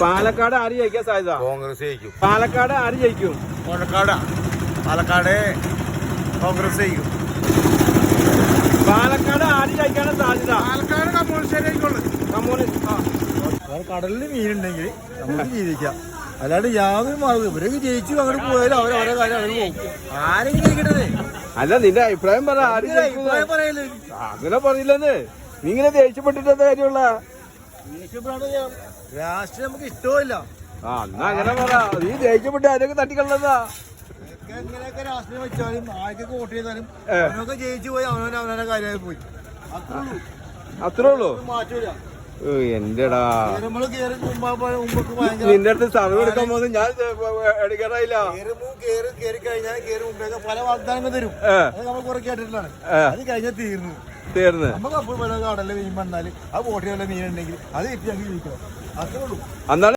പാലക്കാട് ആര് ജയിക്കാൻ സാധ്യത? കോൺഗ്രസ് ജയിക്കും. പാലക്കാട് ആര് ജയിക്കും? പാലക്കാട് കോൺഗ്രസ് ജയിക്കും. പാലക്കാട് ആര് ജയിക്കാനാണ് സാധ്യത? പാലക്കാട് കമ്മ്യൂണിസ്റ്റ്. കടലിൽ മീനുണ്ടെങ്കിൽ നമുക്ക് ജീവിക്കാം. അല്ലാണ്ട് യാതൊരു മാർഗം ഇവരൊക്കെ ജയിച്ചു അങ്ങോട്ട് പോയാലും അവരെ കാര്യം അവർ പോകും. ആരെങ്കിലും ജയിക്കണത്? അല്ല, നിന്റെ അഭിപ്രായം പറ. ആര് അഭിപ്രായം പറയല്ലേ? അങ്ങനെ പറയില്ലെന്ന്. നീ ഇങ്ങനെ ദേഷ്യപ്പെട്ടിട്ട് കാര്യമുള്ള രാഷ്ട്രീയം നമുക്ക് ഇഷ്ടമില്ല. എന്നാ അങ്ങനെ പറ. നീ ദേഷ്യപ്പെട്ട് ആരൊക്കെ തട്ടിക്കളഞ്ഞതാ? എങ്ങനെയൊക്കെ രാഷ്ട്രീയം വെച്ചാലും ആർക്കൊക്കെ വോട്ട് ചെയ്താലും അവനൊക്കെ ജയിച്ചു പോയി അവനവന്റെ കാര്യമായി പോയി. അത്രേ ഉള്ളൂ. മാറ്റൂല. എന്റെടാ, നമ്മള് നിന്റെ അടുത്ത് സർവ് എടുക്കാൻ പോകുന്നത് ഞാൻ എടുക്കാറായില്ല. കേറി കഴിഞ്ഞാൽ മുമ്പേ പല വാഗ്ദാനങ്ങൾ തരും. അത് നമ്മൾ കുറെ കേട്ടിട്ടുള്ളതാണ്. അത് കഴിഞ്ഞാൽ തീർന്നു. നമുക്ക് അപ്പോൾ കടലിൽ മീൻ വന്നാല് ആ വോട്ട് ചെയ്ത മീൻ ഉണ്ടെങ്കിൽ അത് എത്തി ഞങ്ങൾക്ക് ജീവിക്കണം. അത്രേ ഉള്ളൂ. അന്നാണ്